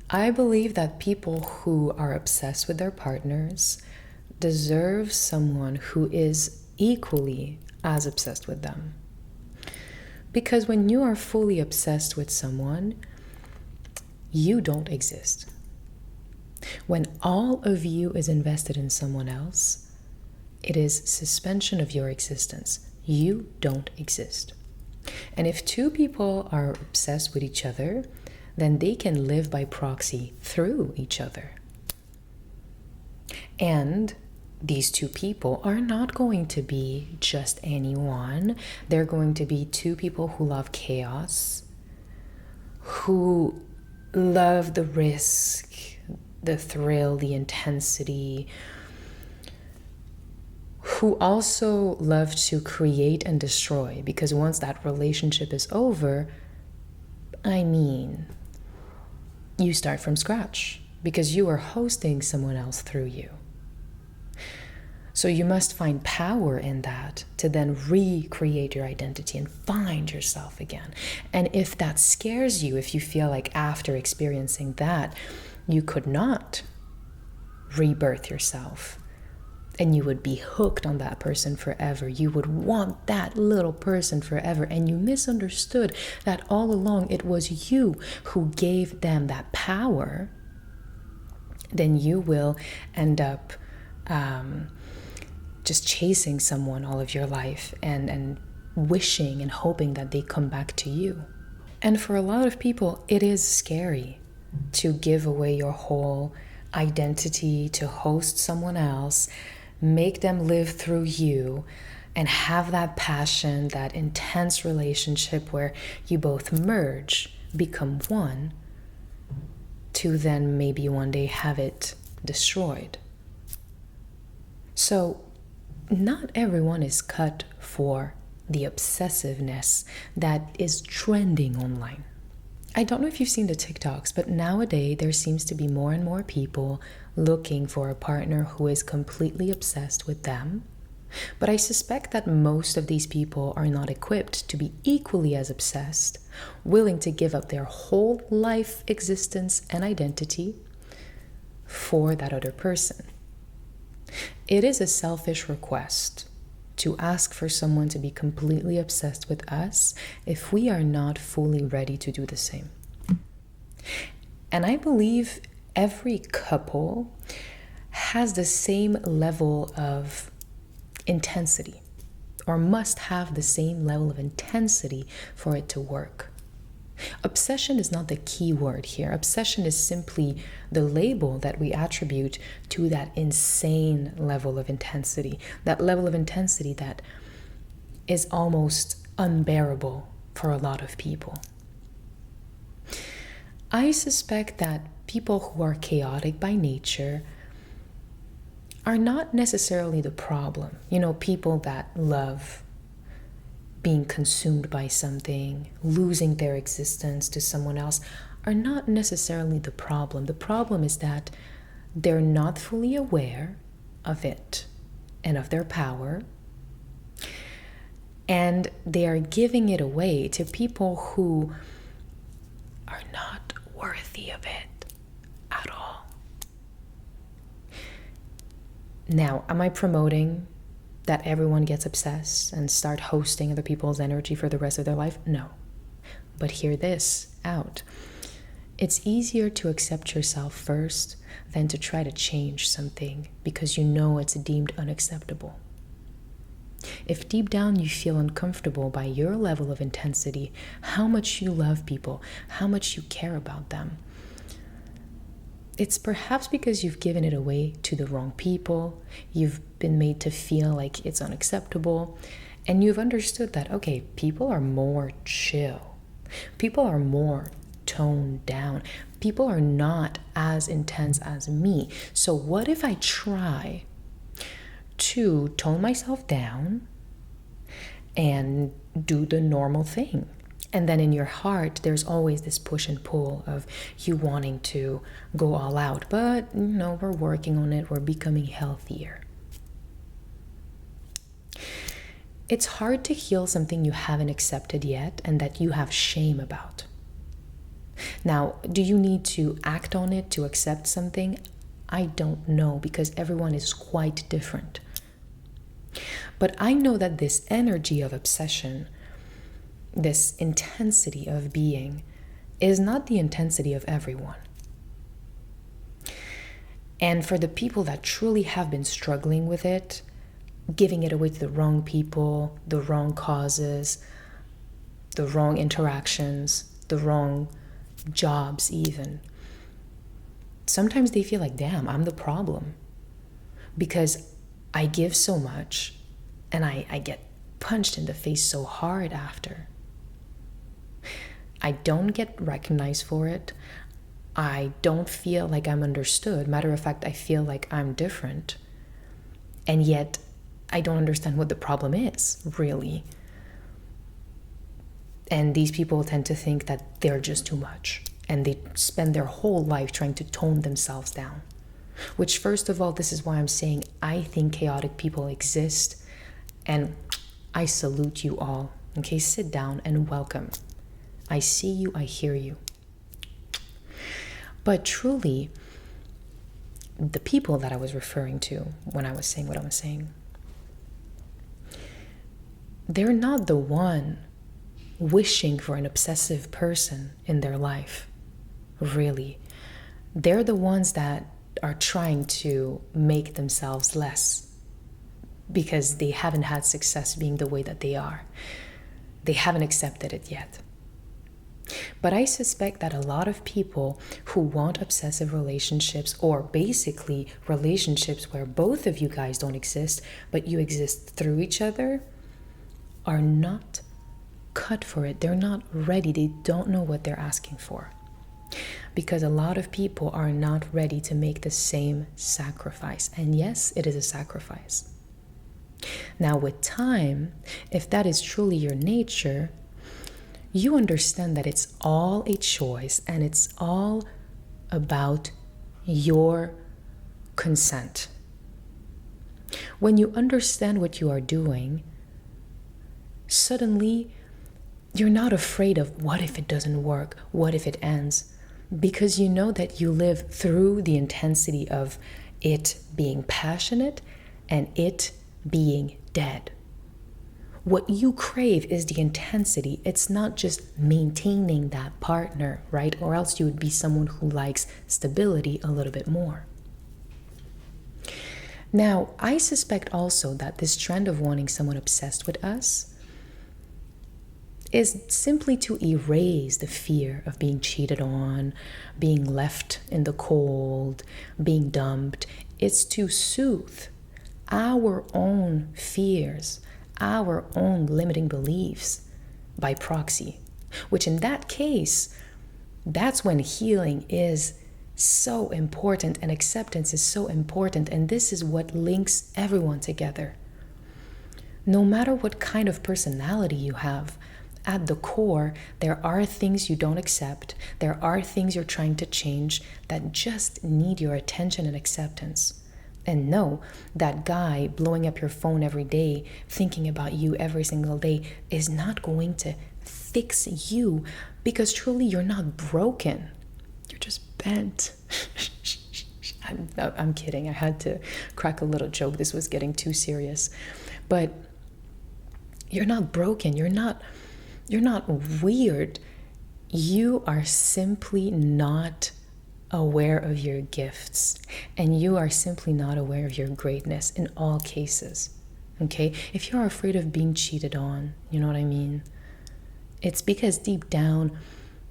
I believe that people who are obsessed with their partners deserve someone who is equally as obsessed with them. Because when you are fully obsessed with someone, you don't exist. When all of you is invested in someone else, it is suspension of your existence. You don't exist. And if two people are obsessed with each other, then they can live by proxy through each other. And these two people are not going to be just anyone. They're going to be two people who love chaos, who love the risk, the thrill, the intensity, who also love to create and destroy, because once that relationship is over, you start from scratch because you are hosting someone else through you. So you must find power in that to then recreate your identity and find yourself again. And if that scares you, if you feel like after experiencing that, you could not rebirth yourself and you would be hooked on that person forever, you would want that little person forever, and you misunderstood that all along it was you who gave them that power, then you will end up just chasing someone all of your life and wishing and hoping that they come back to you. And for a lot of people, it is scary to give away your whole identity to host someone else, make them live through you, and have that passion, that intense relationship where you both merge, become one, to then maybe one day have it destroyed. So not everyone is cut for the obsessiveness that is trending online. I don't know if you've seen the TikToks, but nowadays there seems to be more and more people looking for a partner who is completely obsessed with them. But I suspect that most of these people are not equipped to be equally as obsessed, willing to give up their whole life existence and identity for that other person. It is a selfish request to ask for someone to be completely obsessed with us if we are not fully ready to do the same. And I believe every couple has the same level of intensity, or must have the same level of intensity for it to work. Obsession is not the key word here. Obsession is simply the label that we attribute to that insane level of intensity, that level of intensity that is almost unbearable for a lot of people. I suspect that people who are chaotic by nature are not necessarily the problem. People that love being consumed by something, losing their existence to someone else, are not necessarily the problem. The problem is that they're not fully aware of it and of their power, and they are giving it away to people who are not worthy of it at all. Now, am I promoting that everyone gets obsessed and start hosting other people's energy for the rest of their life? No. But hear this out. It's easier to accept yourself first than to try to change something because you know it's deemed unacceptable. If deep down you feel uncomfortable by your level of intensity, how much you love people, how much you care about them, it's perhaps because you've given it away to the wrong people, you've been made to feel like it's unacceptable, and you've understood that, okay, people are more chill. People are more toned down. People are not as intense as me. So what if I try to tone myself down and do the normal thing? And then in your heart, there's always this push and pull of you wanting to go all out. But, we're working on it. We're becoming healthier. It's hard to heal something you haven't accepted yet and that you have shame about. Now, do you need to act on it to accept something? I don't know, because everyone is quite different. But I know that this energy of obsession, this intensity of being, is not the intensity of everyone. And for the people that truly have been struggling with it, giving it away to the wrong people, the wrong causes, the wrong interactions, the wrong jobs even, sometimes they feel like, damn, I'm the problem. Because I give so much and I get punched in the face so hard after. I don't get recognized for it. I don't feel like I'm understood. Matter of fact, I feel like I'm different. And yet, I don't understand what the problem is, really. And these people tend to think that they're just too much. And they spend their whole life trying to tone themselves down. Which, first of all, this is why I'm saying I think chaotic people exist. And I salute you all. Okay, sit down and welcome. I see you, I hear you. But truly, the people that I was referring to when I was saying what I was saying, they're not the one wishing for an obsessive person in their life, really. They're the ones that are trying to make themselves less because they haven't had success being the way that they are. They haven't accepted it yet. But I suspect that a lot of people who want obsessive relationships, or basically relationships where both of you guys don't exist, but you exist through each other, are not cut for it. They're not ready. They don't know what they're asking for. Because a lot of people are not ready to make the same sacrifice. And yes, it is a sacrifice. Now, with time, if that is truly your nature, you understand that it's all a choice and it's all about your consent. When you understand what you are doing, suddenly you're not afraid of what if it doesn't work, what if it ends, because you know that you live through the intensity of it being passionate and it being dead. What you crave is the intensity. It's not just maintaining that partner, right? Or else you would be someone who likes stability a little bit more. Now, I suspect also that this trend of wanting someone obsessed with us is simply to erase the fear of being cheated on, being left in the cold, being dumped. It's to soothe our own fears, our own limiting beliefs by proxy, which in that case, that's when healing is so important and acceptance is so important. And this is what links everyone together. No matter what kind of personality you have, at the core, there are things you don't accept. There are things you're trying to change that just need your attention and acceptance. And know that guy blowing up your phone every day, thinking about you every single day, is not going to fix you, because truly you're not broken. You're just bent. I'm kidding. I had to crack a little joke. This was getting too serious. But you're not broken. You're not weird. You are simply not aware of your gifts, and you are simply not aware of your greatness in all cases. Okay? If you're afraid of being cheated on, you know what I mean? It's because deep down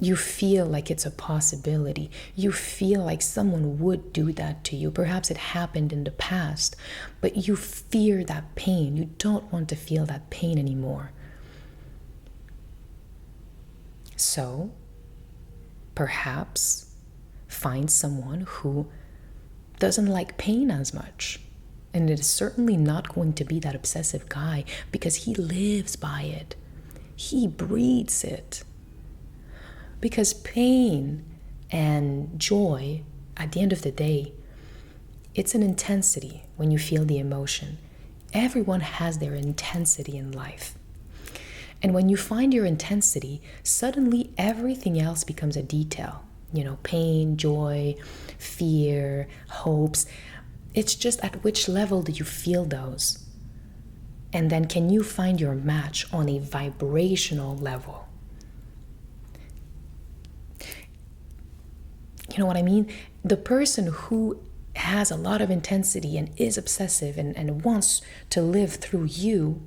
you feel like it's a possibility. You feel like someone would do that to you. Perhaps it happened in the past, but you fear that pain. You don't want to feel that pain anymore. So, perhaps find someone who doesn't like pain as much. And it is certainly not going to be that obsessive guy, because he lives by it. He breathes it. Because pain and joy, at the end of the day, it's an intensity when you feel the emotion. Everyone has their intensity in life. And when you find your intensity, suddenly everything else becomes a detail. Pain, joy, fear, hopes. It's just at which level do you feel those? And then can you find your match on a vibrational level? You know what I mean? The person who has a lot of intensity and is obsessive and wants to live through you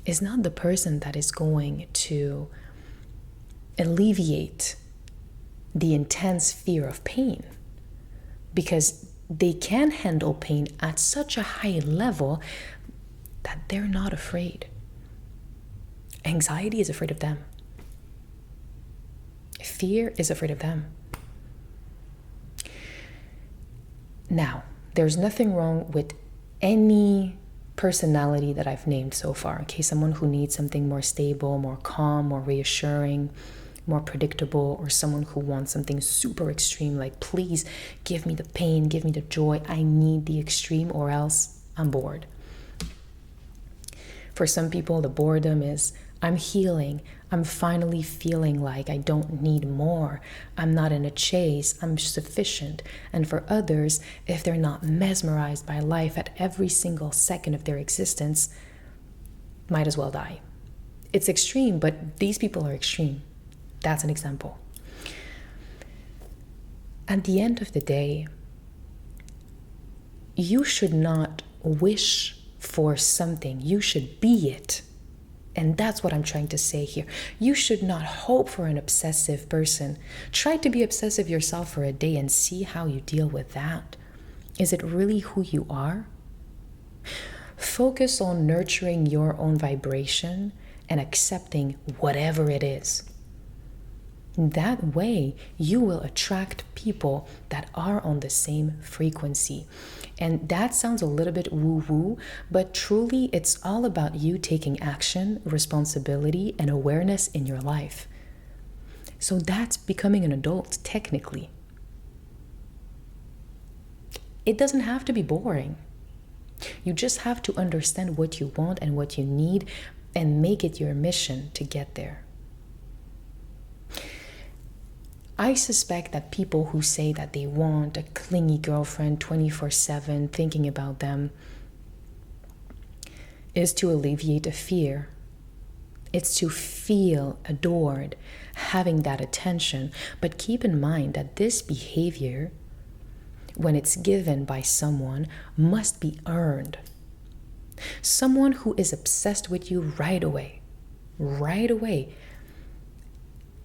is not the person that is going to alleviate the intense fear of pain, because they can handle pain at such a high level that they're not afraid. Anxiety is afraid of them. Fear is afraid of them. Now, there's nothing wrong with any personality that I've named so far. Okay, someone who needs something more stable, more calm, more reassuring, more predictable, or someone who wants something super extreme, like please give me the pain, give me the joy. I need the extreme or else I'm bored. For some people, the boredom is I'm healing. I'm finally feeling like I don't need more. I'm not in a chase. I'm sufficient. And for others, if they're not mesmerized by life at every single second of their existence, might as well die. It's extreme, but these people are extreme. That's an example. At the end of the day, you should not wish for something. You should be it. And that's what I'm trying to say here. You should not hope for an obsessive person. Try to be obsessive yourself for a day and see how you deal with that. Is it really who you are? Focus on nurturing your own vibration and accepting whatever it is. That way, you will attract people that are on the same frequency. And that sounds a little bit woo-woo, but truly it's all about you taking action, responsibility, and awareness in your life. So that's becoming an adult, technically. It doesn't have to be boring. You just have to understand what you want and what you need and make it your mission to get there. I suspect that people who say that they want a clingy girlfriend 24/7 thinking about them is to alleviate a fear. It's to feel adored, having that attention. But keep in mind that this behavior, when it's given by someone, must be earned. Someone who is obsessed with you right away,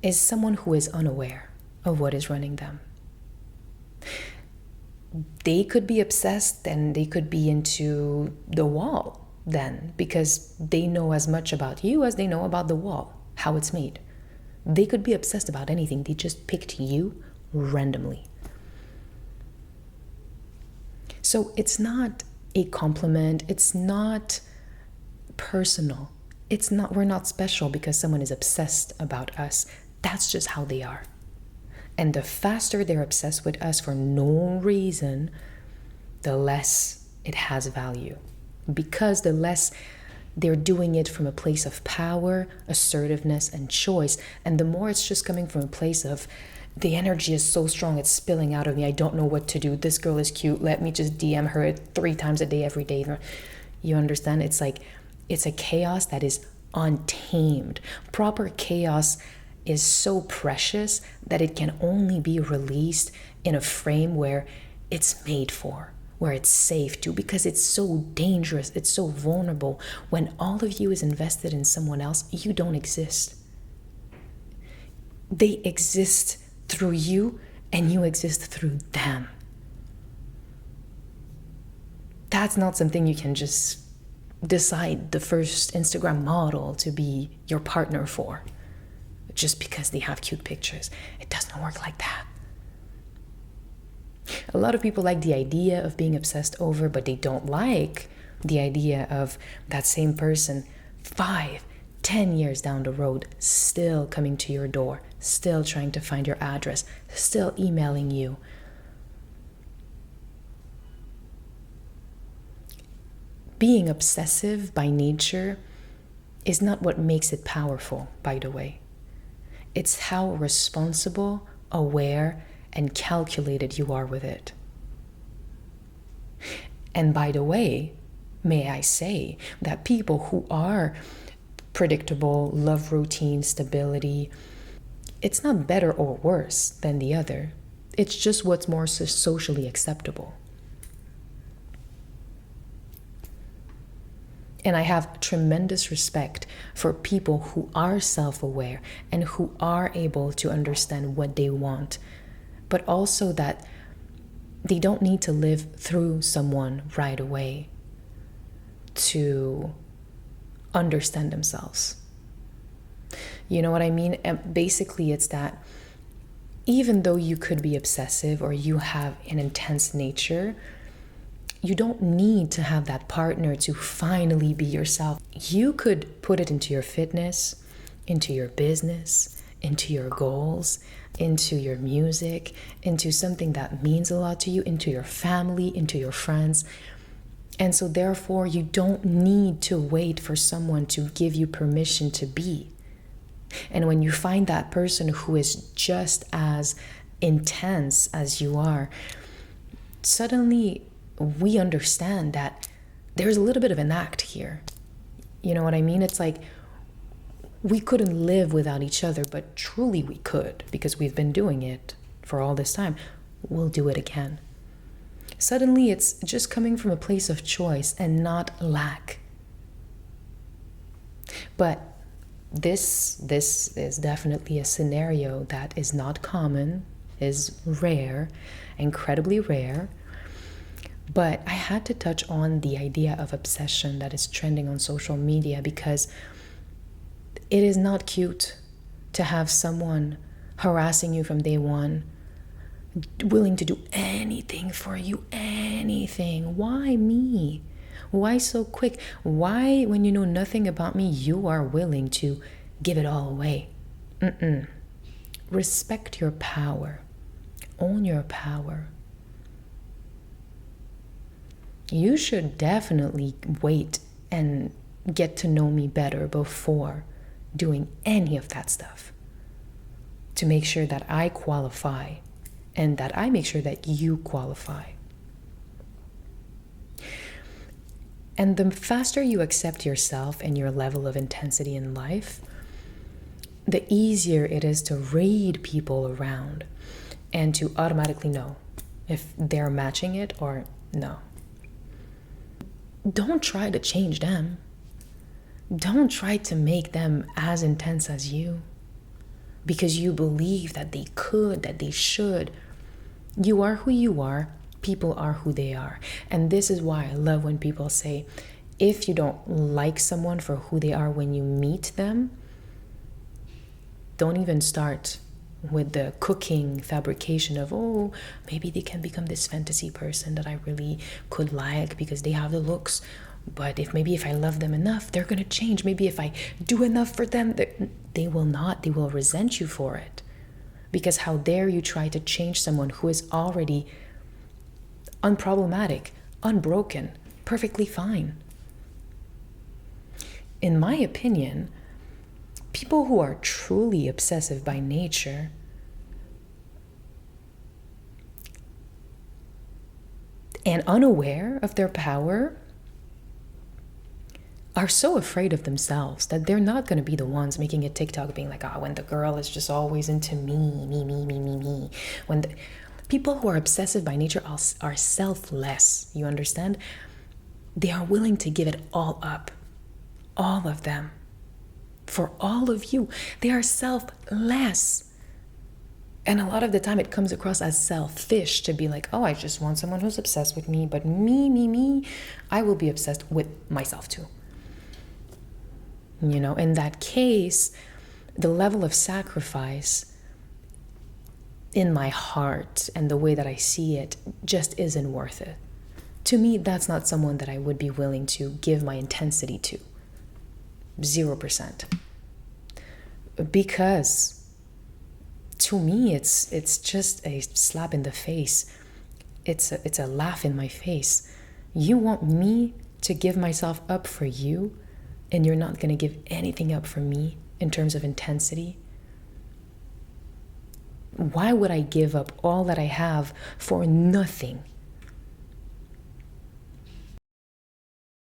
is someone who is unaware of what is running them. They could be obsessed and they could be into the wall then, because they know as much about you as they know about the wall, how it's made. They could be obsessed about anything. They just picked you randomly. So it's not a compliment. It's not personal. We're not special because someone is obsessed about us. That's just how they are. And the faster they're obsessed with us for no reason, the less it has value. Because the less they're doing it from a place of power, assertiveness, and choice. And the more it's just coming from a place of, the energy is so strong, it's spilling out of me. I don't know what to do. This girl is cute. Let me just DM her 3 times a day, every day. You understand? It's like, it's a chaos that is untamed. Proper chaos is so precious that it can only be released in a frame where it's made for, where it's safe to, because it's so dangerous, it's so vulnerable. When all of you is invested in someone else, you don't exist. They exist through you and you exist through them. That's not something you can just decide the first Instagram model to be your partner for, just because they have cute pictures. It doesn't work like that. A lot of people like the idea of being obsessed over, but they don't like the idea of that same person 5-10 years down the road still coming to your door, still trying to find your address, still emailing you. Being obsessive by nature is not what makes it powerful, by the way. It's how responsible, aware, and calculated you are with it. And by the way, may I say that people who are predictable, love routine, stability, it's not better or worse than the other. It's just what's more socially acceptable. And I have tremendous respect for people who are self-aware and who are able to understand what they want, but also that they don't need to live through someone right away to understand themselves. You know what I mean? And basically, it's that even though you could be obsessive or you have an intense nature, you don't need to have that partner to finally be yourself. You could put it into your fitness, into your business, into your goals, into your music, into something that means a lot to you, into your family, into your friends. And so therefore, you don't need to wait for someone to give you permission to be. And when you find that person who is just as intense as you are, suddenly we understand that there's a little bit of an act here. You know what I mean? It's like we couldn't live without each other, but truly we could, because we've been doing it for all this time. We'll do it again. Suddenly it's just coming from a place of choice and not lack. But this is definitely a scenario that is not common, is rare, incredibly rare. But I had to touch on the idea of obsession that is trending on social media, because it is not cute to have someone harassing you from day one, willing to do anything for you, anything. Why me? Why so quick? Why, when you know nothing about me, you are willing to give it all away? Respect your power. Own your power. You should definitely wait and get to know me better before doing any of that stuff, to make sure that I qualify and that I make sure that you qualify. And the faster you accept yourself and your level of intensity in life, the easier it is to read people around and to automatically know if they're matching it or no. Don't try to change them. Don't try to make them as intense as you because you believe that they could, that they should. You are who you are. People are who they are. And this is why I love when people say, if you don't like someone for who they are when you meet them, don't even start with the cooking fabrication of, oh, maybe they can become this fantasy person that I really could like because they have the looks. But if I love them enough, they're going to change. Maybe if I do enough for them, they will not. They will resent you for it. Because how dare you try to change someone who is already unproblematic, unbroken, perfectly fine. In my opinion, people who are truly obsessive by nature and unaware of their power are so afraid of themselves that they're not going to be the ones making a TikTok being like, when the girl is just always into me. When the people who are obsessive by nature are selfless, you understand? They are willing to give it all up, all of them, for all of you. They are selfless. And a lot of the time it comes across as selfish to be like, oh, I just want someone who's obsessed with me, but me, I will be obsessed with myself too. You know, in that case, the level of sacrifice in my heart and the way that I see it just isn't worth it. To me, that's not someone that I would be willing to give my intensity to. 0%. Because to me, it's just a slap in the face. It's a laugh in my face. You want me to give myself up for you and you're not going to give anything up for me in terms of intensity, why would I give up all that I have for nothing